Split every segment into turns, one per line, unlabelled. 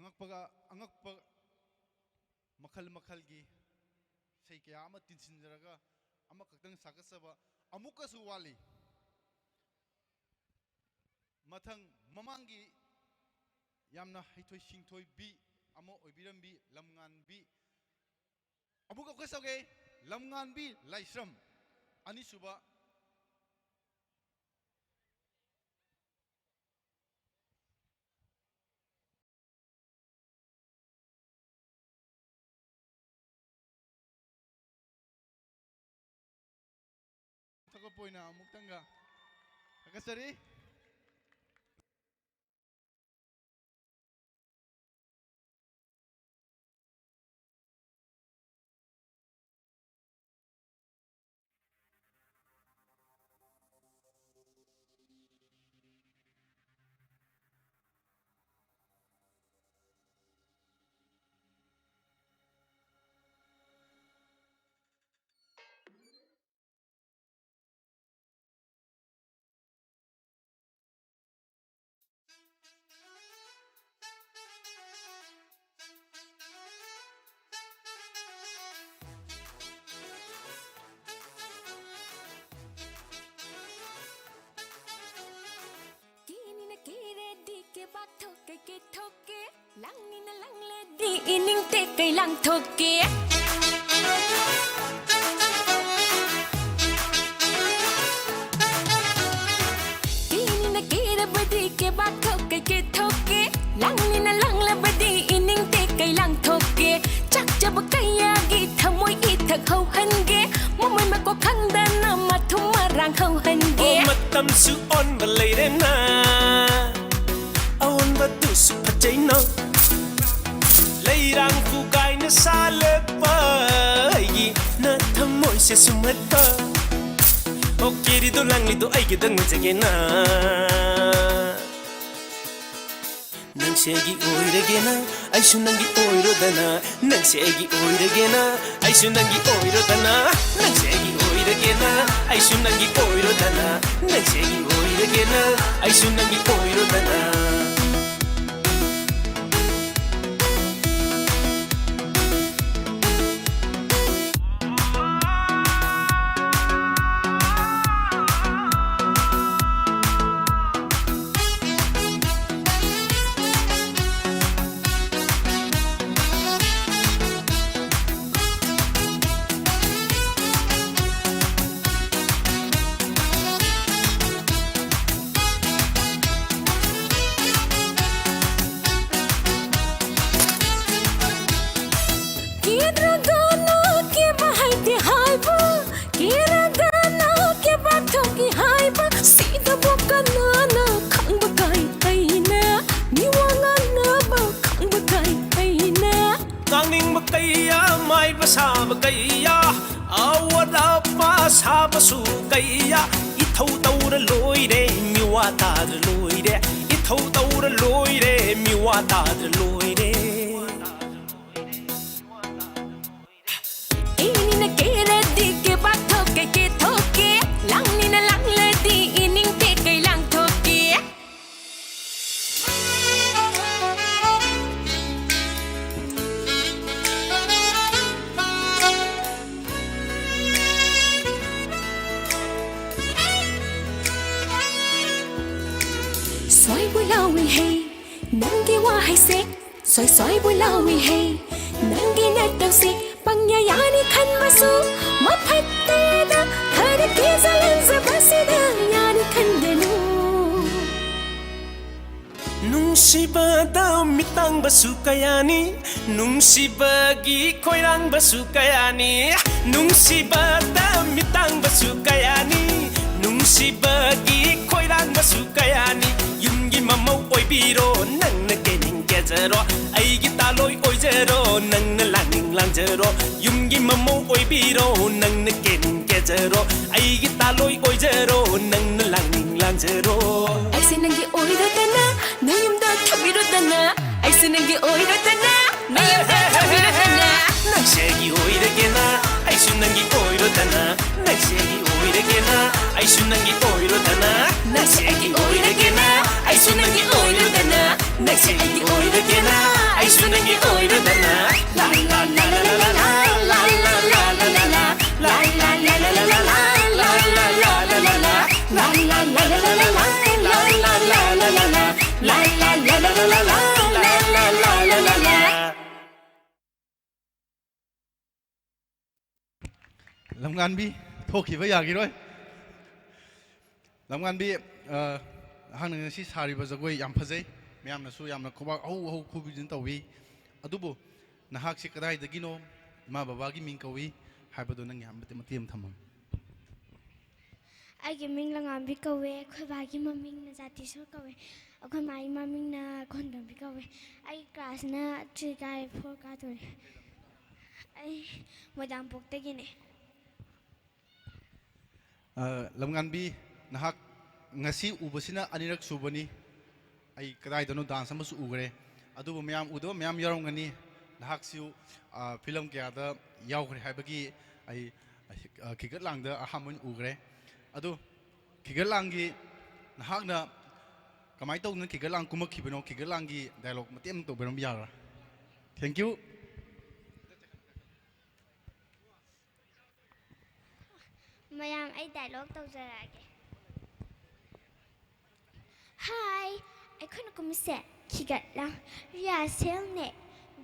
angakpaga angakpa makhal makhalgi sei kaya ama tinsinjaraga ama kaktang sakasaba amuka su wali mathang mamangi yamna haithoi singthoi bi amo oibirambi lamngan bi amuka kasage lamngan bi laisram anisuba Poina muktanga akasari
ke thoke lang ni na lang le di ining te kai lang thoke kini na kira badi ke ba thoke ke thoke lang ni na lang le badi ining te kai lang thoke chak jab kaya gi thamoi i thak hau han ge momoi ma ko khang da na ma thum ma rang hau han ge
matam su on ma le de na tu supacay no Layrang fugay na salapay Na thamoy siya sumata Okay dito lang nito ay kitang matsage na Nang siyagi oy regena ay sunangi oy rodana Nang siyagi oy regena ay sunangi oy rodana Nang siyagi oy regena ay sunangi oy rodana Nang siyagi oy regena ay sunangi oy rodana Sab kaya awada pa sab su kaya ithau taur loire miwa ta loire ithau taur loire miwa ta loire
ini na kera di ke ba thoke ke thoke lang ni na lang le di ining te kai lang thoke Soy bulawi hey nangi wa hay se soy bulawi hey nangi na daw se pangyayari khan masu mapatte da thar ke zalan sa basida yani khan denu
Nungsiba daw mitang basu kayani Nungsibagi koirang basu kayani Nungsiba daw mitang basu kayani Nungsibagi koirang basu kayani Yumgi mamau oi biro nang na kening gezero Aigi taloi oi zero nang na langing lang zero Yumgi mamau oi biro nang na kening gezero Aigi taloi oi zero nang na langing lang zero
Ay sinangi oi da tana nayum da thabiro tana Ay sinangi oi da tana nayum da thabiro tana
Nang segi oi da gena ay sunangi oi da tana Nang segi oi da gena ay sunangi oi da tana Nang segi oi da gena ay sunangi oi da tana Nang segi oi da gena ay
lamganbi thoki ba yagi roi lamganbi hang nang si sari ba jagoi yam phajai myam na su yam na khoba au khubi jin tawi adubu nahak si kadai dagino ma baba gi ming kawi haibado nang yam mate matiam thamam
आगे Ming लंगाम भी कवे कोई बागी मम्मिंग न जाती सो कवे अगर माई मम्मिंग न कोंडम भी कवे आई क्लास न 3 का 4 का तो आई मदाम पोक्ते गिने
lamganbi nahak ngasi ubasina anirak subani ai kadai dano dance amasu ugre adubu myam udo myam yarom ngani nahak siu film kya da yaugre haibagi ai kigat langda ahamun ugre adu kigalangi nahakna kamai tau na kigalang kumak kibano kigalangi dialogue matem to beram yara thank you
mayam ai dialogue tau jarage hi ai khona kumise kigat lang rehearsal ne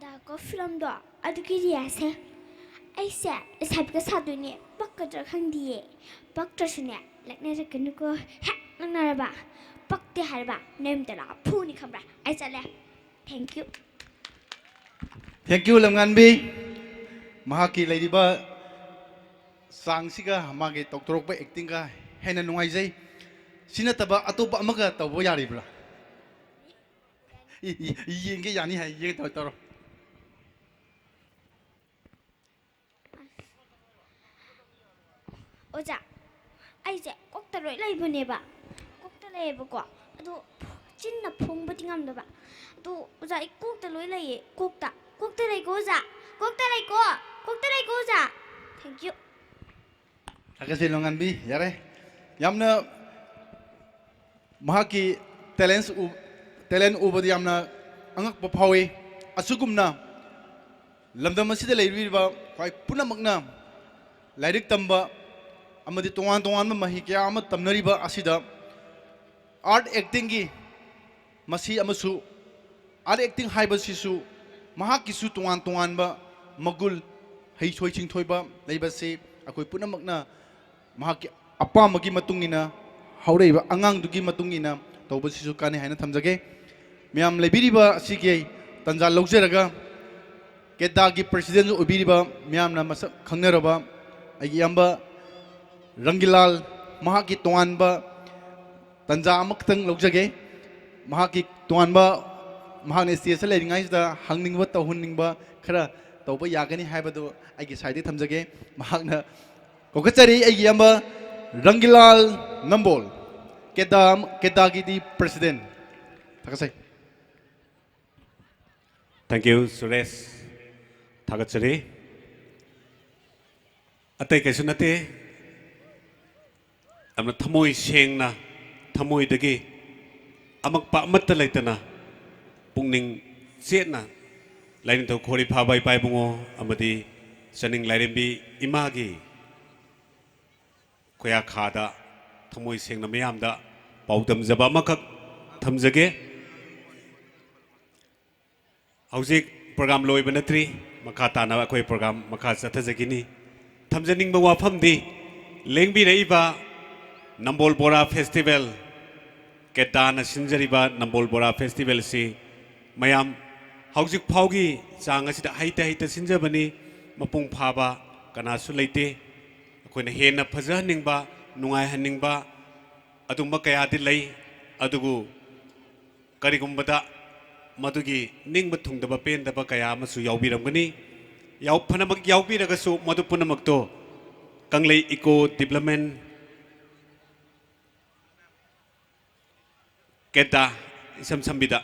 da ko film do adu ki rehearsal ai se sab ka sadu ne bakka jar khandi bakta sune lakne ra kanu ko ha nang na ba bakte har ba nem ta la phu ni khamra ai chale thank
you lamganbi mahaki ladiba sangsiga mage toktorok ba acting ka hena nungai jai sinataba atopa amaga tawbo yaribra yenge yani hai ye toro
oja ai je kokta roi lai bune ba kokta lai ba ko adu chinna phong ba tingam da ba adu oja ai kokta loi lai kokta lai ko ja kokta lai ko ja thank you
Agasi lamganbi yare yamna mahaki talent ubadi yamna angak pa phawi asugumna lamdam asida leiriba khwai punamakna lairik tamba amadi tongan ma mahi kya ama tamnariba asida art acting gi masi amasu art acting haiba sisu mahaki su tongan ba magul hei choi ching thoi ba leiba se akoi punamakna mahaki apamagi matungina haureiba angang dugi matungina tawba sisu kani haina thamjage myam lebiriba asigi tanja lojeraga kedagi president ubiriba myam na masak khangnaraba agi amba rangilal mahaki tonganba tanja amaktang lojage mahaki tonganba mahakne stage leiringai da hangningba tawhunningba khara tawba yagani haibado agi side thamjage mahakna kokachari agi amba rangilal nambol kedagi di president takasai
thank you Suresh thagachari atai kaisunate amna thamoi sengna thamoi dagi amakpa amatta laitana pungning chetna laining tho khori phabai pai bungo amadi saning lairembi imagi khoya khada thamoi sengna mayamda paudam jaba makak thamjage hauzik program loi banatri makha tana akhoi program makha chathajagini thamjaning ba wafam di lengbi reiba Nambol Bora Festival Kedana Sinjariba Nambol Bora Festival si mayam hauzik phaugi chang asida haita sinjabani mapung phaba kana su leite akoina hena phaja ningba nungai haningba adumba kaya di lei adugu karigumbada madugi ningba thungdaba pendaba kaya amasu yaubiramgani yau phanamak yaubiragasu madu punamakto kanglei eco development Keta samsambida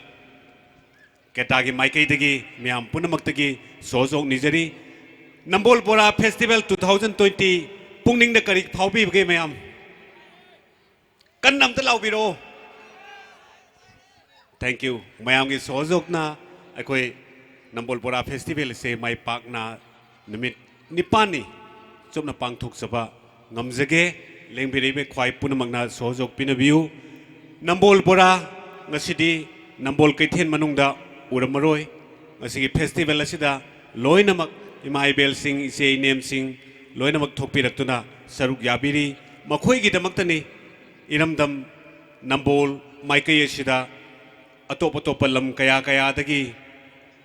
Keta gi maikai dagi myam punamak-tagi sojok nijari Nambol Bora Festival 2020 pungning da kari phaubi bage myam kannam ta laubiro thank you myam gi sojok na akoi Nambol Bora Festival se mai pak na nimit nipani chomna pangthok saba ngamjage lengbirei be khwai punamak na sojok pinabiu Nambol Bora ngasidi Nambol Kaithen manungda uramaroi ngasigi festival asida loinamak imai bel sing ise nem sing loinamak thokpiraktuna saruk yabiri makhoigidamaktani iramdam nambol maikai asida atop atop lam kaya kaya dagi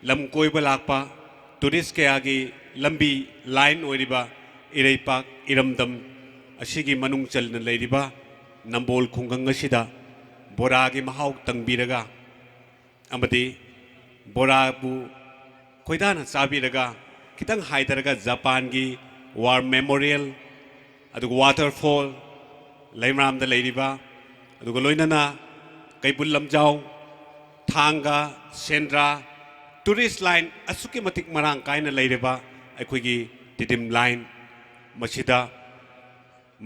lam koiba lakpa tourist kaya gi lambi line oiriba iraipak iramdam asigi manung chalna leiriba nambol khungang asida bora gi mahau tangbiraga amadi bora bu koidana sabiraga kitang haidaraga Japan gi war memorial adu waterfall laimram da leiriba adu loinana kaibul lamjau thanga sendra tourist line asuki matik marang kaina leiriba aikoigi tidim line masida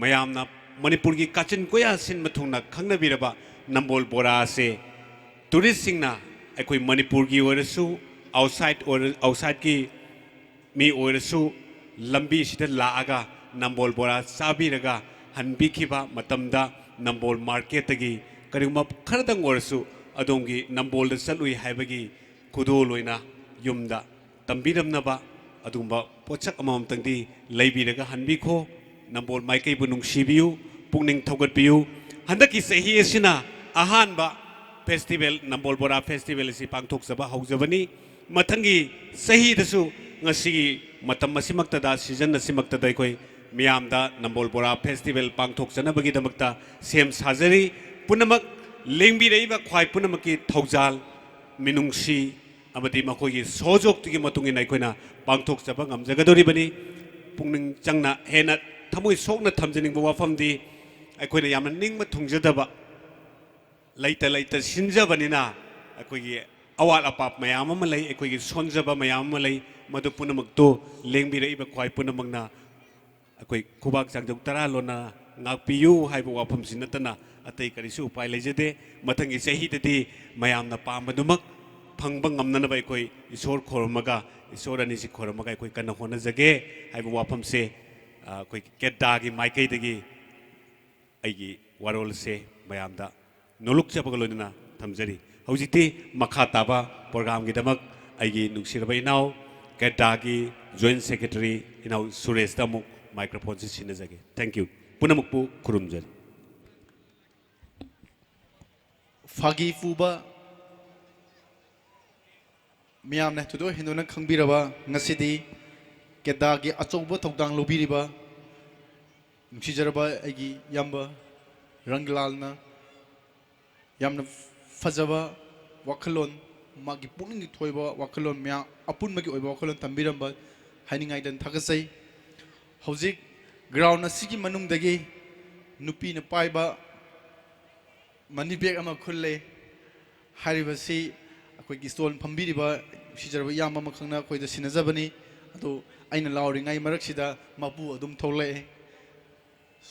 mayamna manipur gi kachin koya sin mathungna khangnabiraba nambol bora se tourist singna aikoi manipur gi orasu outside ki mi orasu lambi sida laaga nambol bora sabiraga hanbi khiba matamda nambol market tagi karima kharadang orasu adongi nambol da salui haibagi kudo loina yumda tambiramnaba adumba pochak amam tangdi leibiraga hanbi kho nambol maikai bu nungsibiu pungning thogat biu handaki sehi esina ahanba festival nambol bora festival si pangthok saba haujabani mathangi sehi dasu ngasi matam masimakta da season asimakta da koi miyamda nambol bora festival pangthok janabagi damakta sem sajari punamak lengbi reiba khwai punamaki thaujal minungsi amadi makogi sojok tigi matungi nai koina pangthok jaba ngamjagadori bani pungning changna hena thamoi sokna thamjaning ba wafamdi aikoina yamna ningma thungjadaba laita laita sinjabanina aikogi awal apap mayam ama lei aikogi sonjaba mayam ama lei madu punamak to lengbi reiba khwai punamangna akoi kubak changjok tara lona ngakpiyu haiba wafam sinatana atai karisu upai lejade mathangi sehi dati mayamna pambadumak phangba ngamnana bai koi isor khormaga isorani si khormaga koi kana hona jage haiba wafam se koi kedda gi maikai dagi aigi warol se mayamda nolok chabaga loina thamjari hojiti makha taba program gi damak aigi nuksiraba inau kedda gi joint secretary inau suresh damuk microphone si sinajage thank you punamukpu kurumjari
fagi fuba miyam ne tudo hinduna khangbiraba ngasidi kedagi achouba thokdang lobiriba nungsijaraba aigi yamba ranglalna yamna fajaba wakhalon magi puning thoiba wakhalon mya apun magi oiba wakhalon tambiramba hainingai dan thagasai hojik ground asigi manung dagi nupi na paiba mani bag ama khulle haribasi akoigi stone phambiriba sijarba yamba makhangna akoida sinajabani ado aina lawringai maraksida mapu adum tholai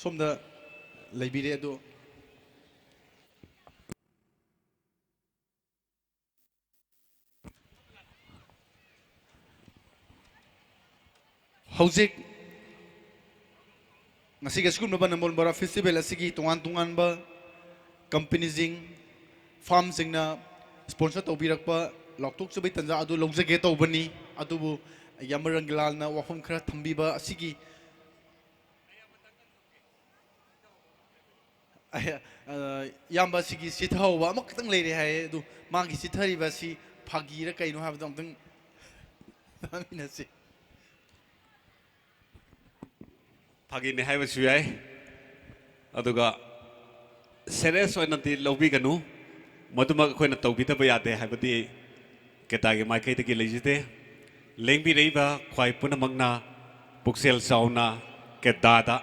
somda leibire ado hojik ngasiga skum naba nambol bora festival asigi tungan ba company jing farm singna sponsor tobirakpa loktok chabai tanja adu logjage tobani adubu yamarangilal na wafam khara thambiba asigi yamba sigi sithauba amakatang leire hai adu magi sithariba si phagira kaino habda amtang aminasi
phagi ne haiba suyai aduga serious oina ti lobi ganu maduma khoina tawbitaba yade haibadi ketagi maikai tagi lejite lengbi reiba khwai punamagna puksel sauna kedada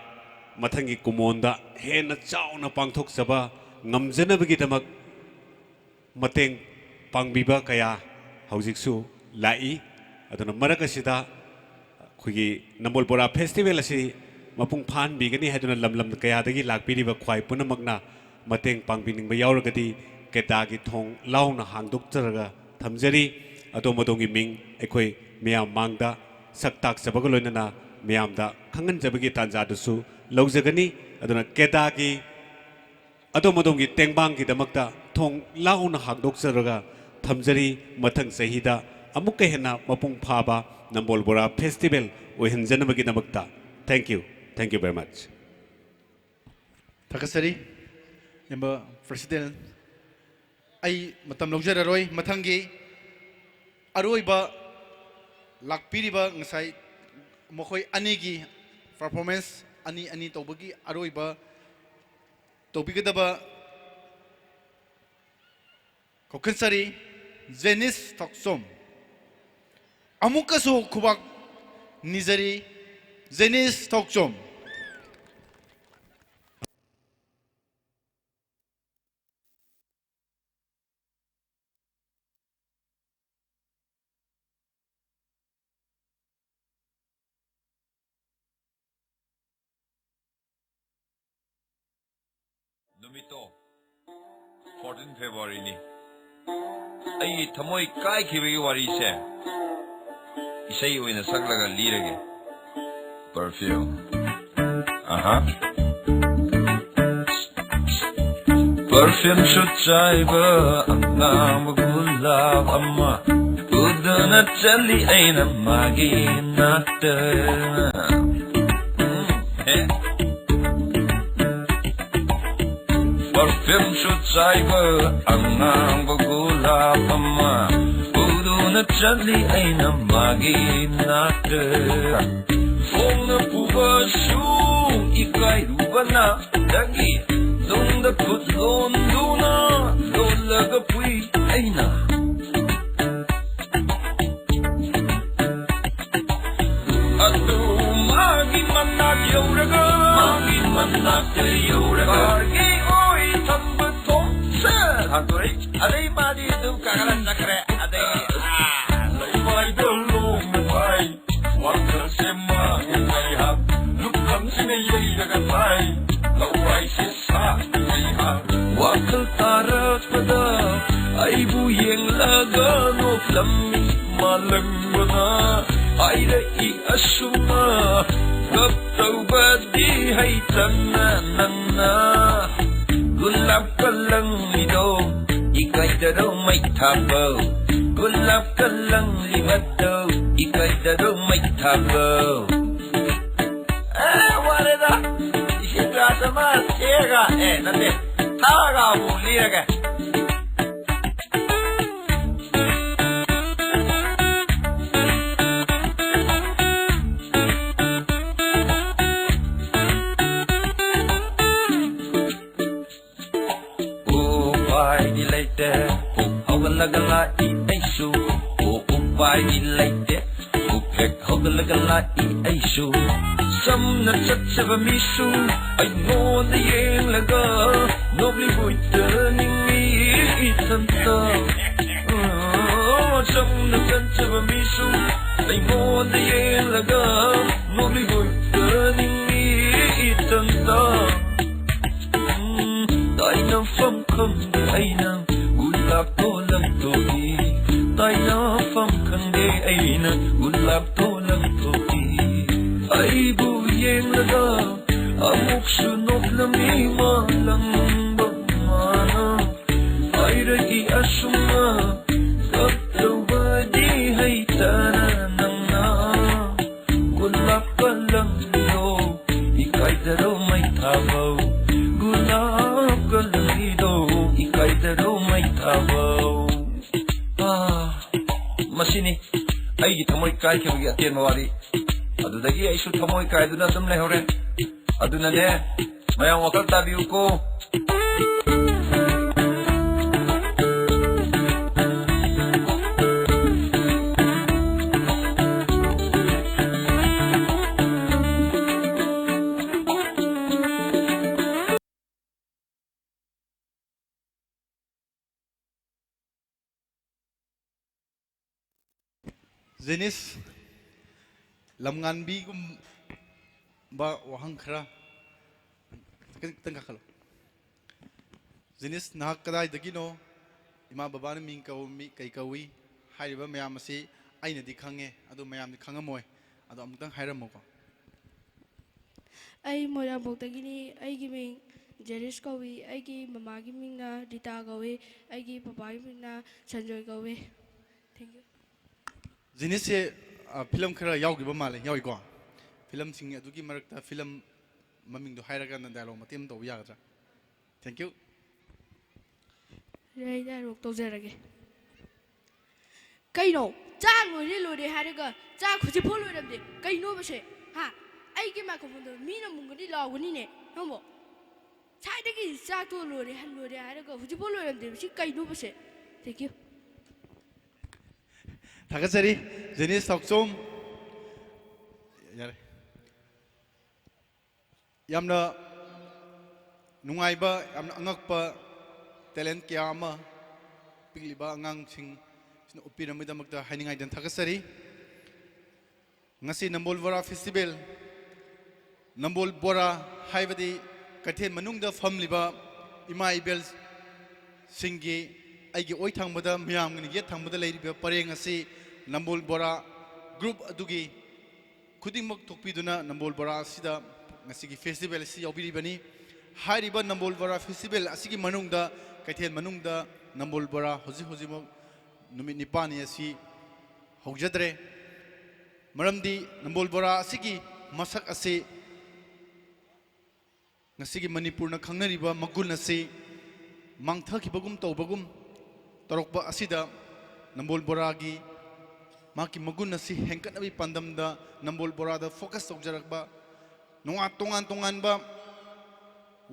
mathangi kumonda hena chauna pangthok saba ngamjanabagi damak mateng pangbiba kaya haujiksu lai aduna marakasida khogi nambol bora festival asi mapung phan bigani haduna lamlam kaya dagi lakpiriba khwai punamagna mateng pangbining ba yauragadi kedagi thong launa hangdok charaga thamjari adomodongi ming ekhoi miyam mangda saktak sabaga loinana miyamda khangan jabagi tanja dusu laujagani aduna kedagi adomodongi tengbang gi damakta thong launa hangdok charaga thamjari mathang sahida amukka hena mapung phaba nambol bora festival ohenjanabagi damakta Thank you very much.
Thakasari, Member President. I matam longjar aroi mathangi aroi ba lakpiri ba ngasai mokoi anigi performance ani tobagi aroi ba tobigada ba kokansari Zenis Toksom amukaso kubak nizari Zenis Toksom.
Numito 14 February ni ai thamoi kai khibagi wari se isai oina saklaga lirage perfume perfume should chaiba angam gulab amma udana chali aina magi natta perfume should chaiba angam gulab amma udana chali aina magi natta Fong puba shu ikai rubana dagi dong da put lon duna lon laga pui aina atu magi manna yoraga bargi oi tamba tom sa hatoi adai madi du kagalan nakre adai lai dong mai Waktu sema ngai hab lukam sini yai daga pai lawai sisa ngai hab waktu tarat pada aibu yang laga no flami malang bana aire I asuma kap tau badi hai tanna nanna gulab kalang lido ikai daro mai thabo gulab kalang limato ikai daro mai thabo what is that isipra sama ega nande taga buliraga Hogala I aisu upai ilaite upek hogala I aisu samna chatsava misu I know the yeng laga nobly buitaning me itanta samna chatsava misu I know the yeng laga nobly buitaning me itanta daina fam kam daina gulab tolam tohi daina fam khande aina gulab tolam tohi aibu yeng laga amuk sunok lami malang bagmana aira I asuma kapto badi hai tana nangna gulab kalang do ikai daro mai thabau gulab kalang do ikai daro mai thabau masini aigi thamoi kai khibagi aten mawari adudagi aisu thamoi kai duna dum lehore aduna ne mayang wakal tabiu ko
Zenis lamngan bi gum ba wahang khara tengah kalau Zenis nak kadai dagino ima baba ming kau mi kai kawi hai ba mayam masi aina di khange adu mayam di khangamoy adu amtang hairamo ko
ai moira bogdagini ai gi ming Jeris kawi ai gi mama gi ming na Rita kawi ai gi papa gi ming na Sanjoy kawi thank you
Zenis se film khara yaw gi ba male yaw ko ꯐꯤꯂꯝꯁꯤꯡ ꯑꯗꯨꯒꯤ ꯃꯔꯛꯇ film ꯃꯃꯤꯡꯗꯣ ꯍꯥꯏꯔꯀꯥꯟꯗ ꯗꯥꯏꯂꯣഗ് ꯃꯇꯦꯛ ꯑꯃ ꯇꯧꯕ ꯌꯥꯒꯗ꯭ꯔꯥ? Thank you.
ꯑꯩ dialogue ꯇꯧꯖꯔꯒꯦ. ꯀꯩꯅꯣ ꯆꯥꯛ ꯂꯣꯏꯔꯦ ꯂꯣꯏꯔꯦ ꯍꯥꯏꯔꯒ ꯆꯥꯛ ꯍꯧꯖꯤꯛꯐꯥꯎ ꯂꯣꯏꯔꯝꯗꯦ ꯀꯩꯅꯣꯕꯁꯦ ꯍꯥ ꯑꯩꯒꯤ ꯃꯥꯏꯀ꯭ꯔꯣꯐꯣꯟꯗꯣ ꯃꯤꯅ ꯃꯨꯟꯒꯗꯤ ꯂꯥꯎꯒꯅꯤꯅꯦ ꯅꯪꯕꯣ ꯁꯥꯏꯗꯒꯤ ꯆꯥꯛꯇꯣ ꯂꯣꯏꯔꯦ ꯂꯣꯏꯔꯦ ꯍꯥꯏꯔꯒ ꯍꯧꯖꯤꯛꯐꯥꯎ ꯂꯣꯏꯔꯝꯗꯦ ꯁꯤ ꯀꯩꯅꯣꯕꯁꯦ. Thank you.
ꯊꯥꯒꯠꯆꯔꯤ ꯖꯦꯅꯤꯁ ꯊꯣꯛꯆꯣꯝ. ꯌꯥꯔꯦ. ꯌꯥꯝꯅ ꯅꯨꯡꯉꯥꯏꯕ ꯌꯥꯝꯅ ꯑꯉꯛꯄ ꯇꯦꯂꯦꯟ ꯀꯌꯥ ꯑꯃ ꯄꯤꯛꯂꯤꯕ ꯑꯉꯥꯡꯁꯤꯡ ꯁꯤꯅ ꯎꯠꯄꯤꯔꯝꯕꯒꯤꯗꯃꯛꯇ ꯍꯥꯏꯅꯤꯡꯉꯥꯏꯗꯅ ꯊꯥꯒꯠꯆꯔꯤ. ꯉꯁꯤ ꯅꯝꯕꯣꯜ ꯕꯣꯔꯥ ꯐꯦꯁꯇꯤꯚꯦꯜ ꯅꯝꯕꯣꯜ ꯕꯣꯔꯥ ꯍꯥꯏꯕꯗꯤ ꯀꯩꯊꯦꯜ ꯃꯅꯨꯡꯗ ꯐꯝꯂꯤꯕ ꯏꯃꯥ ꯏꯕꯦꯜꯁꯤꯡꯒꯤ ꯑꯩꯒꯤ ꯑꯣꯏ ꯊꯪꯕꯗ ꯃꯤꯌꯥꯝꯒꯤ ꯌꯦꯠ ꯊꯪꯕꯗ ꯂꯩꯔꯤꯕ ꯄꯔꯦꯡ ꯑꯁꯤ ꯅꯝꯕꯣꯜ ꯕꯣꯔꯥ ꯒ꯭ꯔꯨꯞ ꯑꯗꯨꯒꯤ ꯈꯨꯗꯤꯡꯃꯛ ꯊꯣꯛꯄꯤꯗꯨꯅ ꯅꯝꯕꯣꯜ ꯕꯣꯔꯥ ꯑꯁꯤꯗ ꯉꯁꯤꯒꯤ ꯐꯦꯁꯇꯤꯚꯦꯜ ꯑꯁꯤ ꯌꯥꯎꯕꯤꯔꯤꯕꯅꯤ. ꯍꯥꯏꯔꯤꯕ ꯅꯝꯕꯣꯜ ꯕꯣꯔꯥ ꯐꯦꯁꯇꯤꯚꯦꯜ ꯑꯁꯤꯒꯤ ꯃꯅꯨꯡꯗ ꯀꯩꯊꯦꯜ ꯃꯅꯨꯡꯗ ꯅꯝꯕꯣꯜ ꯕꯣꯔꯥ ꯍꯧꯖꯤꯛꯃꯛ ꯅꯨꯃꯤꯠ 9ꯅꯤ ꯑꯁꯤ ꯍꯧꯖꯗ꯭ꯔꯦ. ꯃꯔꯝꯗꯤ ꯅꯝꯕꯣꯜ ꯕꯣꯔꯥ ꯑꯁꯤꯒꯤ ꯃꯁꯛ ꯑꯁꯤ ꯉꯁꯤꯒꯤ ꯃꯅꯤꯄꯨꯔꯅ ꯈꯪꯅꯔꯤꯕ ꯃꯒꯨꯟ ꯑꯁꯤ ꯃꯥꯡꯊꯈꯤꯕꯒꯨꯝ ꯇꯧꯕꯒꯨꯝ ꯇꯧꯔꯛꯄ ꯑꯁꯤꯗ ꯅꯝꯕꯣꯜ ꯕꯣꯔꯥꯒꯤ ꯃꯥꯒꯤ ꯃꯒꯨꯟ ꯑꯁꯤ ꯍꯦꯟꯒꯠꯅꯕꯒꯤ ꯄꯥꯟꯗꯝꯗ ꯅꯝꯕꯣꯜ ꯕꯣꯔꯥꯗ ꯐꯣꯀꯁ ꯇꯧꯖꯔꯛꯄ ꯇꯣꯉꯥꯟ ꯇꯣꯉꯥꯟꯕ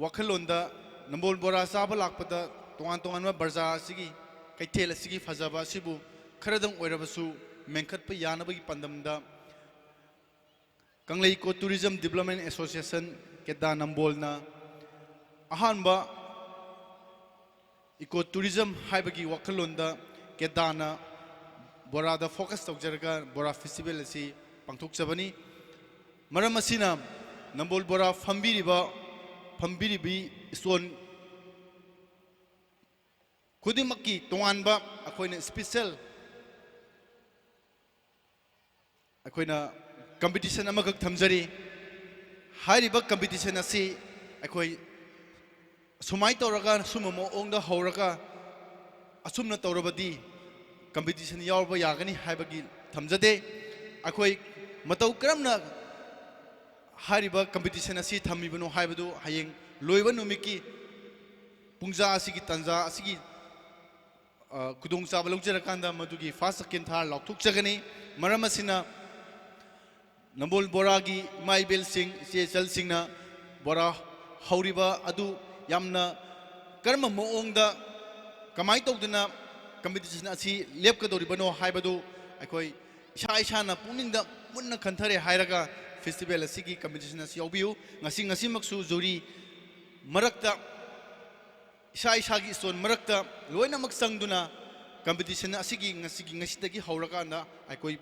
ꯋꯥꯈꯜꯂꯣꯟꯗ ꯅꯝꯕꯣꯜ ꯕꯣꯔꯥ ꯆꯥꯕ ꯂꯥꯛꯄꯗ ꯇꯣꯉꯥꯟ ꯇꯣꯉꯥꯟꯕ ꯕꯖꯥꯔ ꯑꯁꯤꯒꯤ ꯀꯩꯊꯦꯜ ꯑꯁꯤꯒꯤ ꯐꯖꯕ ꯑꯁꯤꯕꯨ ꯈꯔꯗꯪ ꯑꯣꯏꯔꯕꯁꯨ ꯃꯦꯟꯈꯠꯄ ꯌꯥꯅꯕꯒꯤ ꯄꯥꯟꯗꯝꯗ ꯀꯪꯂꯩ ꯏꯀꯣ ꯇꯨꯔꯤꯖꯝ ꯗꯤꯕꯂꯞꯃꯦꯟ ꯑꯦꯁꯣꯁꯤꯌꯦꯁꯟ ꯀꯦꯗꯥ ꯅꯝꯕꯣꯜꯅ ꯑꯍꯥꯟꯕ ꯏꯀꯣ ꯇꯨꯔꯤꯖꯝ ꯍꯥꯏꯕꯒꯤ ꯋꯥꯈꯜꯂꯣꯟꯗ ꯀꯦꯗꯥꯅ ꯕꯣꯔꯥꯗ ꯐꯣꯀꯁ ꯇꯧꯖꯔꯒ ꯕꯣꯔꯥ ꯐꯦꯁꯇꯤꯚꯦꯜ ꯑꯁꯤ ꯄꯥꯡꯊꯣꯛꯆꯕꯅꯤ. ꯃꯔꯝ ꯑꯁꯤꯅ ꯅꯝꯕꯣꯜ ꯕꯣꯔꯥ ꯐꯝꯕꯤꯔꯤꯕꯤ ꯏꯁꯇꯣꯟ ꯈꯨꯗꯤꯡꯃꯛꯀꯤ ꯇꯣꯉꯥꯟꯕ ꯑꯩꯈꯣꯏꯅ ꯁ꯭ꯄꯦꯁꯤꯑꯦꯜ ꯑꯩꯈꯣꯏꯅ ꯀꯝꯄꯤꯇꯤꯁꯟ ꯑꯃꯈꯛ ꯊꯝꯖꯔꯤ. ꯍꯥꯏꯔꯤꯕ ꯀꯝꯄꯤꯇꯤꯁꯟ ꯑꯁꯤ ꯑꯩꯈꯣꯏ ꯁꯨꯃꯥꯏꯅ ꯇꯧꯔꯒ ꯁꯨꯝꯕ ꯃꯑꯣꯡꯗ ꯍꯧꯔꯒ ꯑꯁꯨꯝꯅ ꯇꯧꯔꯕꯗꯤ ꯀꯝꯄꯤꯇꯤꯁꯟ ꯌꯥꯎꯕ ꯌꯥꯒꯅꯤ ꯍꯥꯏꯕꯒꯤ ꯊꯝꯖꯗꯦ. ꯑꯩꯈꯣꯏ ꯃꯇꯧ ꯀꯔꯝꯅ ꯍꯥꯏꯔꯤꯕ ꯀꯝꯄꯤꯇꯤꯁꯟ ꯑꯁꯤ ꯊꯝꯃꯤꯕꯅꯣ ꯍꯥꯏꯕꯗꯨ ꯍꯌꯦꯡ ꯂꯣꯏꯕ ꯅꯨꯃꯤꯠꯀꯤ ꯄꯨꯡꯖꯥ ꯑꯁꯤꯒꯤ ꯇꯥꯟꯖꯥ ꯑꯁꯤꯒꯤ ꯈꯨꯗꯣꯡꯆꯥꯕ ꯂꯧꯖꯔꯀꯥꯟꯗ ꯃꯗꯨꯒꯤ ꯐꯥꯔꯁ ꯁꯦꯀꯦꯟ ꯊꯥꯔ ꯂꯥꯎꯊꯣꯛꯆꯒꯅꯤ. ꯃꯔꯝ ꯑꯁꯤꯅ ꯅꯝꯕꯣꯜ ꯕꯣꯔꯥꯒꯤ ꯏꯃꯥ ꯏꯕꯦꯜꯁꯤꯡ ꯏꯆꯦ ꯏꯆꯜꯁꯤꯡꯅ ꯕꯣꯔꯥ ꯍꯧꯔꯤꯕ ꯑꯗꯨ ꯌꯥꯝꯅ ꯀꯔꯝꯕ ꯃꯑꯣꯡꯗ ꯀꯃꯥꯏꯅ ꯇꯧꯗꯨꯅ ꯀꯝꯄꯤꯇꯤꯁꯟ ꯑꯁꯤ ꯂꯦꯞꯀꯗꯧꯔꯤꯕꯅꯣ ꯍꯥꯏꯕꯗꯨ ꯑꯩꯈꯣꯏ ꯏꯁꯥꯅ ꯄꯨꯛꯅꯤꯡꯗ ꯃꯨꯟꯅ ꯈꯟꯊꯔꯦ ꯍꯥꯏꯔꯒ ꯐꯦꯁꯇꯤꯚꯦꯜ ꯑꯁꯤꯒꯤ ꯀꯝꯄꯤꯇꯤꯁꯟ ꯑꯁꯤ ꯌꯥꯎꯕꯤꯌꯨ. ꯉꯁꯤꯃꯛꯁꯨ ꯖꯨꯔꯤ ꯃꯔꯛꯇ ꯏꯁꯥꯒꯤ ꯏꯁꯇꯣꯟ ꯃꯔꯛꯇ ꯂꯣꯏꯅꯃꯛ ꯆꯪꯗꯨꯅ ꯀꯝꯄꯤꯇꯤꯁꯟ ꯑꯁꯤꯒꯤ ꯉꯁꯤꯗꯒꯤ ꯍꯧꯔꯀꯥꯟꯗ ꯑꯩꯈꯣই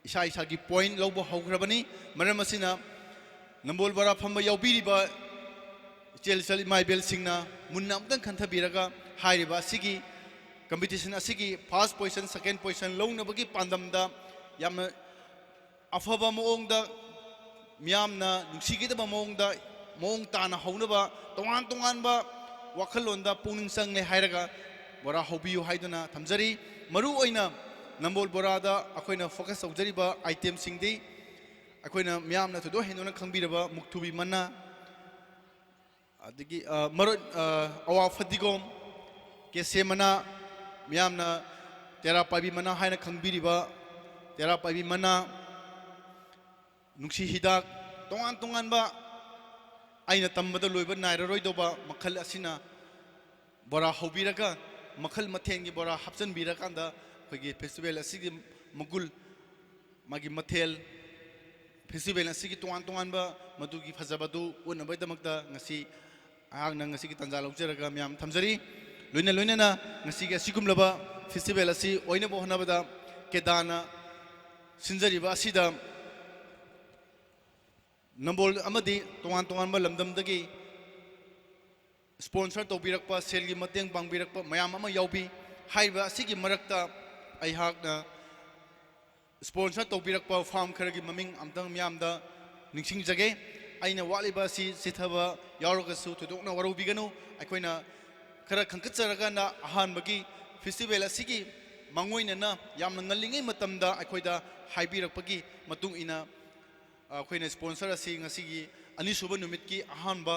ꯏꯁꯥꯒꯤ ꯄꯣꯏꯟꯠ ꯂꯧꯕ ꯍꯧꯈ꯭ꯔꯕꯅꯤ. ꯃꯔꯝ ꯑꯁꯤꯅ ꯅꯝꯕꯣꯜ ꯕꯣꯔꯥ ꯐꯝꯕ ꯌꯥꯎꯕꯤꯔꯤꯕ ꯏꯆꯦꯜ ꯏꯃꯥ ꯏꯕꯦꯜꯁꯤꯡꯅ ꯃꯨꯟꯅ ꯑꯃꯨꯛꯇꯪ ꯈꯟꯊꯕꯤꯔꯒ ꯍꯥꯏꯔꯤꯕ ꯑꯁꯤꯒꯤ ꯀꯝꯄꯤꯇꯤꯁꯟ ꯑꯁꯤꯒꯤ ꯐꯥꯔꯁ ꯄꯣꯖꯤꯁꯟ ꯁꯦꯀꯦꯟ ꯄꯣꯖꯤꯁꯟ ꯂꯧꯅꯕꯒꯤ ꯄꯥꯟꯗꯝꯗ ꯌꯥꯝꯅ ꯑꯐꯕ ꯃꯑꯣꯡꯗ ꯃꯤꯌꯥꯝꯅ ꯅꯨꯡꯁꯤꯒꯗꯕ ꯃꯑꯣꯡ ꯇꯥꯅ ꯍꯧꯅꯕ ꯇꯣꯉꯥꯟ ꯇꯣꯉꯥꯟꯕ ꯋꯥꯈꯜꯂꯣꯟꯗ ꯄꯨꯛꯅꯤꯡ ꯆꯪꯂꯦ ꯍꯥꯏꯔꯒ ꯕꯣꯔꯥ ꯍꯧꯕꯤꯌꯨ ꯍꯥꯏꯗꯨꯅ ꯊꯝꯖꯔꯤ. ꯃꯔꯨ ꯑꯣꯏꯅ ꯅꯝꯕꯣꯜ ꯕꯣꯔꯥꯗ ꯑꯩꯈꯣꯏꯅ ꯐꯣꯀꯁ ꯇꯧꯖꯔꯤꯕ ꯑꯥꯏꯇꯦꯝꯁꯤꯡꯗꯤ ꯑꯩꯈꯣꯏꯅ ꯃꯤꯌꯥꯝꯅ ꯊꯣꯏꯗꯣꯛ ꯍꯦꯟꯗꯣꯛꯅ ꯈꯪꯕꯤꯔꯕ ꯃꯨꯛꯊꯨꯕꯤ ꯃꯅꯥ ꯑꯗꯒꯤ ꯑꯋꯥ ꯐꯗꯤꯒꯣꯝ ꯀꯦꯁꯦ ꯃꯅꯥ ꯃꯤꯌꯥꯝꯅ ꯇꯦꯔꯥ ꯄꯥꯏꯕꯤ ꯃꯅꯥ ꯍꯥꯏꯅ ꯈꯪꯕꯤꯔꯤꯕ ꯇꯦꯔꯥ ꯄꯥꯏꯕꯤ ꯃꯅꯥ ꯅꯨꯡꯁꯤ ꯍꯤꯗꯥꯛ ꯇꯣꯉꯥꯟ ꯇꯣꯉꯥꯟꯕ ꯑꯩꯅ ꯇꯝꯕꯗ ꯂꯣꯏꯕ ꯅꯥꯏꯔꯔꯣꯏꯗꯧꯕ ꯃꯈꯜ ꯑꯁꯤꯅ ꯕꯣꯔꯥ ꯍꯧꯕꯤꯔꯒ ꯃꯈꯜ ꯃꯊꯦꯜꯒꯤ ꯕꯣꯔꯥ ꯍꯥꯞꯆꯤꯟꯕꯤꯔꯀꯥꯟꯗ ꯑꯩꯈꯣꯏꯒꯤ ꯐꯦꯁꯇꯤꯚꯦꯜ ꯑꯁꯤꯒꯤ ꯃꯒꯨꯟ ꯃꯥꯒꯤ ꯃꯊꯦꯜ ꯐꯦꯁꯇꯤꯚꯦꯜ ꯑꯁꯤꯒꯤ ꯇꯣꯉꯥꯟ ꯇꯣꯉꯥꯟꯕ ꯃꯗꯨꯒꯤ ꯐꯖꯕꯗꯨ ꯎꯠꯅꯕꯒꯤꯗꯃꯛꯇ ꯑꯩꯍꯥꯛꯅ ꯉꯁꯤꯒꯤ ꯇꯥꯟꯖꯥ ꯂꯧꯖꯔꯒ ꯃꯌꯥꯝ ꯊꯝꯖꯔꯤ. ꯂꯣꯏꯅꯅ ꯉꯁꯤꯒꯤ ꯑꯁꯤꯒꯨꯝꯂꯕ ꯐꯦꯁꯇꯤꯚꯦꯜ ꯑꯁꯤ ꯑꯣꯏꯅꯕ ꯍꯣꯠꯅꯕꯗ ꯀꯦꯗꯥꯅ ꯁꯤꯟꯖꯔꯤꯕ ꯑꯁꯤꯗ ꯅꯝꯕꯣꯜ ꯑꯃꯗꯤ ꯇꯣꯉꯥꯟ ꯇꯣꯉꯥꯟꯕ ꯂꯝꯗꯝꯗꯒꯤ ꯁ꯭ꯄꯣꯟꯁꯔ ꯇꯧꯕꯤꯔꯛꯄ ꯁꯦꯜꯒꯤ ꯃꯇꯦꯡ ꯄꯥꯡꯕꯤꯔꯛꯄ ꯃꯌꯥꯝ ꯑꯃ ꯌꯥꯎꯕꯤ. ꯍꯥꯏꯔꯤꯕ ꯑꯁꯤꯒꯤ ꯃꯔꯛꯇ ꯑꯩꯍꯥꯛꯅ ꯁ꯭ꯄꯣꯟꯁꯔ ꯇꯧꯕꯤꯔꯛꯄ ꯐꯥꯔꯝ ꯈꯔꯒꯤ ꯃꯃꯤꯡ ꯑꯝꯇꯪ ꯃꯌꯥꯝꯗ ꯅꯤꯡꯁꯤꯡꯖꯒꯦ. ꯑꯩꯅ ꯋꯥꯠꯂꯤꯕ ꯑꯁꯤ ꯆꯤꯊꯕ ꯌꯥꯎꯔꯒꯁꯨ ꯊꯣꯏꯗꯣꯛꯅ ꯋꯥꯔꯧꯕꯤꯒꯅꯨ. ꯑꯩꯈꯣꯏꯅ ꯈꯔ ꯈꯟꯀꯠꯆꯔꯀꯥꯟꯗ ꯑꯍꯥꯟꯕꯒꯤ ꯐꯦꯁꯇꯤꯚꯦꯜ ꯑꯁꯤꯒꯤ ꯃꯥꯡꯑꯣꯏꯅꯅ ꯌꯥꯝꯅ ꯉꯜꯂꯤꯉꯩ ꯃꯇꯝꯗ ꯑꯩꯈꯣꯏꯗ ꯍꯥꯏꯕꯤꯔꯛꯄꯒꯤ ꯃꯇꯨꯡ ꯏꯟꯅ ꯑꯩꯈꯣꯏꯅ ꯁ꯭ꯄꯣꯟꯁꯔ ꯑꯁꯤ ꯉꯁꯤꯒꯤ ꯑꯅꯤꯁꯨꯕ ꯅꯨꯃꯤꯠꯀꯤ ꯑꯍꯥꯟꯕ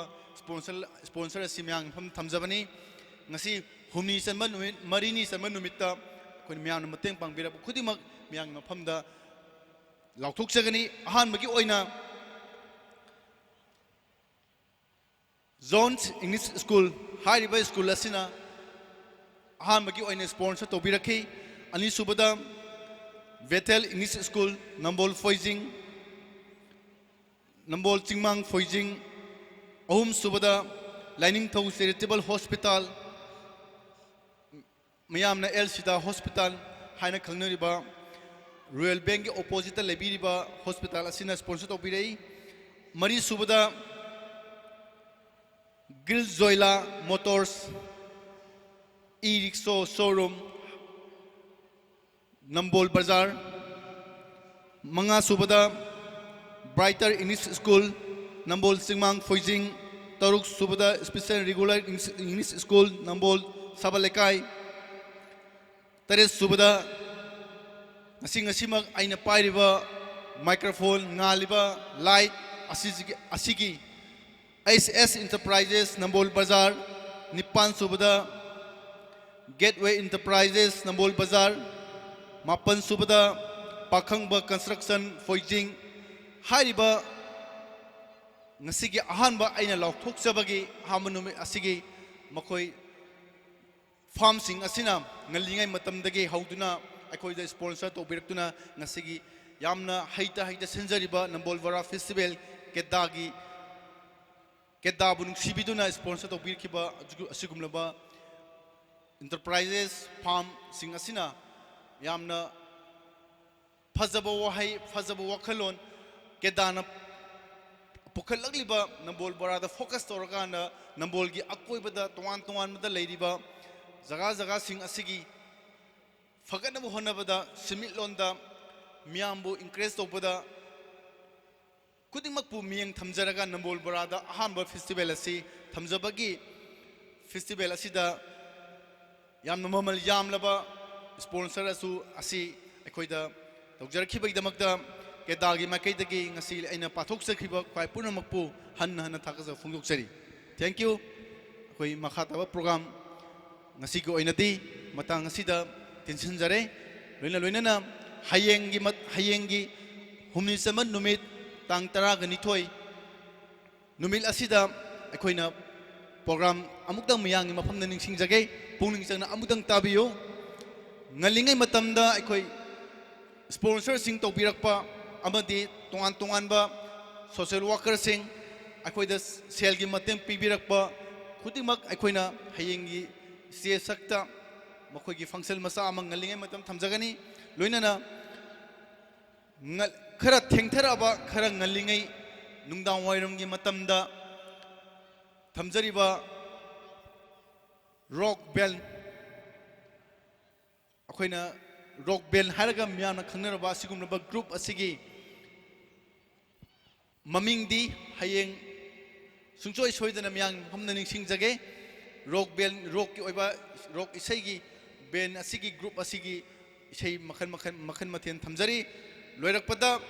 ꯁ꯭ꯄꯣꯟꯁꯔ ꯑꯁꯤ ꯃꯌꯥꯝꯒꯤ ꯃꯐꯝ ꯊꯝꯖꯕꯅꯤ ꯉꯁꯤ ꯍꯨꯝꯅꯤ ꯆꯟꯕ ꯅꯨꯃꯤꯠ ꯃꯔꯤꯅꯤ ꯆꯟꯕ ꯅꯨꯃꯤꯠꯇ ꯑꯩꯈꯣꯏꯅ ꯃꯌꯥꯝꯅ ꯃꯇꯦꯡ ꯄꯥꯡꯕꯤꯔꯛꯄ ꯈꯨꯗꯤꯡꯃꯛ ꯃꯌꯥꯝꯒꯤ ꯃꯐꯝꯗ ꯂꯥꯎꯊꯣꯛꯆꯒꯅꯤ ꯑꯍꯥꯟꯕꯒꯤ ꯑꯣꯏꯅ ꯖꯣꯟꯁ ꯏꯪꯂꯤꯁ ꯁ꯭ꯀꯨꯜ ꯍꯥꯏꯔꯤꯕ ꯁ꯭ꯀꯨꯜ ꯑꯁꯤꯅ ꯑꯍꯥꯟꯕꯒꯤ ꯑꯣꯏꯅ ꯁ꯭ꯄꯣꯟꯁꯔ ꯇꯧꯕꯤꯔꯛꯈꯤ ꯑꯅꯤꯁꯨꯕꯗ ꯕꯦꯊꯦꯜ ꯏꯪꯂꯤꯁ ꯁ꯭ꯀꯨꯜ ꯅꯝꯕꯣꯜ ꯐꯣꯏꯖꯤꯡ ꯅꯝꯕꯣꯜ ꯆꯤꯡꯃꯥꯡ ꯐꯣꯏꯖꯤꯡ ꯑꯍꯨꯝꯁꯨꯕꯗ ꯂꯥꯏꯅꯤꯡꯊꯧ ꯆꯦꯔꯤꯇꯦꯕꯜ ꯍꯣꯁꯄꯤꯇꯥꯜ ꯃꯌꯥꯝꯅ ꯑꯦꯜ ꯁꯤꯗꯥ ꯍꯣꯁꯄꯤꯇꯥꯜ ꯍꯥꯏꯅ ꯈꯪꯅꯔꯤꯕ ꯔꯣꯌꯦꯜ ꯕꯦꯡꯛꯒꯤ ꯑꯣꯄꯣꯖꯤꯠꯇ ꯂꯩꯕꯤꯔꯤꯕ ꯍꯣꯁꯄꯤꯇꯥꯜ ꯑꯁꯤꯅ ꯁ꯭ꯄꯣꯟꯁꯔ ꯇꯧꯕꯤꯔꯛꯏ ꯃꯔꯤꯁꯨꯕꯗ ꯒꯤꯜ ꯖꯣꯏꯂꯥ ꯃꯣꯇꯣꯔꯁ ꯏ ꯔꯤꯛꯁꯣ ꯁꯣꯔꯨꯝ ꯅꯝꯕꯣꯜ ꯕꯖꯥꯔ ꯃꯉꯥꯁꯨꯕꯗ ꯕ꯭ꯔꯥꯏꯇꯔ ꯏꯪꯂꯤꯁ ꯁ꯭ꯀꯨꯜ ꯅꯝꯕꯣꯜ ꯆꯤꯡꯃꯥꯡ ꯐꯣꯏꯖꯤꯡ ꯇꯔꯨꯛꯁꯨꯕꯗ ꯁ꯭ꯄꯦꯁꯦꯜ ꯔꯤꯒꯨꯂꯔ ꯏꯪꯂꯤꯁ ꯁ꯭ꯀꯨꯜ ꯅꯝꯕꯣꯜ ꯁꯕꯜ ꯂꯩꯀꯥꯏ ꯇꯔꯦꯠꯁꯨꯕꯗ ꯉꯁꯤꯃꯛ ꯑꯩꯅ ꯄꯥꯏꯔꯤꯕ ꯃꯥꯏꯀ꯭ꯔꯣꯐꯣꯟ ꯉꯥꯜꯂꯤꯕ ꯂꯥꯏꯠ ꯑꯁꯤꯒꯤ HS Enterprises Nambol Bazar Nipan Subada Gateway Enterprises Nambol Bazar Mapan Subada Pakhangba Construction Foijing Hariba Nasigi Ahanba Aina Lauktok Sabagi Hamanumi Asigi Makoi Farm Sing Asina Nalingai Matamdagi Hauduna Akoi the sponsor to Birtuna Nasigi Yamna Haita Senjariba Nambol Vara Festival Kedagi Kedabu Sibiduna sponsor to Birkiba Sigumlaba Enterprises Farm Singasina Yamna Fazaba Wahai Fazaba Wakalon Kedana Pukalagliba Nambol Barada Focus Toragana Nambolgi Akoibada Tuan Mada Ladyba Zaga Sing Asigi Faganabu Honabada Simitlonda Miambu increased Obada Kudimakpu Miang Tamzaraga Nambol Barada Ahamba Festival Asi Tamzabagi Festival Asida Yam Mamal Yamlaba sponsor Asu Asi Akoida Dogjarkiba Damakda Kedagi Makaitagi Nasi Aina Patok Sakiba Kaipuna Makpu Hana Takaza Funguk Seri. Thank you. Koi Makataba program Nasiko Inati Matang Sida Tinsanjare Luna Hayengi Humni Saman Numit Tang Taraga Nitoy Numil Asida Akoina program Amukdang Mayang Mapam the Ning Jage Puning Sana Amudang Tabio Nalinga Matamda Akoi sponsor Sing to Birakpa Amadi Tunganba social worker Sing Akoi the Selgi Matem Pibirakpa Kutimak Akoina Hayengi Sie Sakta Makogi Function Masa among Nalinga Matam Tamzagani Luinana Kara Tengtaraba Kara Nalingai Nungdang Wairangi Matamda Tamzariba Rock Bell Akoina Rock Bell Haragam Yana Kanaraba Sigumaba group Asigi Mamingdi Hayeng Sungchoi Soidan Yang Homnaning Sing Jage Rock Bell Rock Rock Isagi Ben Asigi group Asigi Isai Makan Matian Tamzari Loirakpada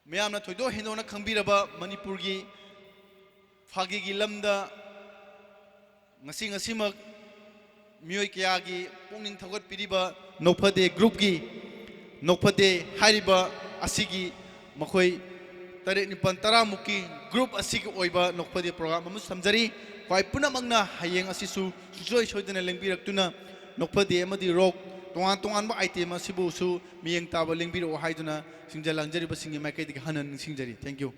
Mayamna Toido Hinona Kambiraba Manipurgi Fagigi Lamda Ngasimak Mui Kiagi Puning Tagot Piriba Nopade Group Gi Nopade Hariba Asigi Makoi Tare Nipantara Muki Group Asigi Oiba Nopade program Samjari Kwai Puna Magna Hayeng Asisu Joy Shoydana Lengbirak Nopade Amadi Rock Tuan item Sibu Su Miang Taba Lingbiro Haiduna Sinjalanjari Basingi Makai Hanan Sinjari. Thank you.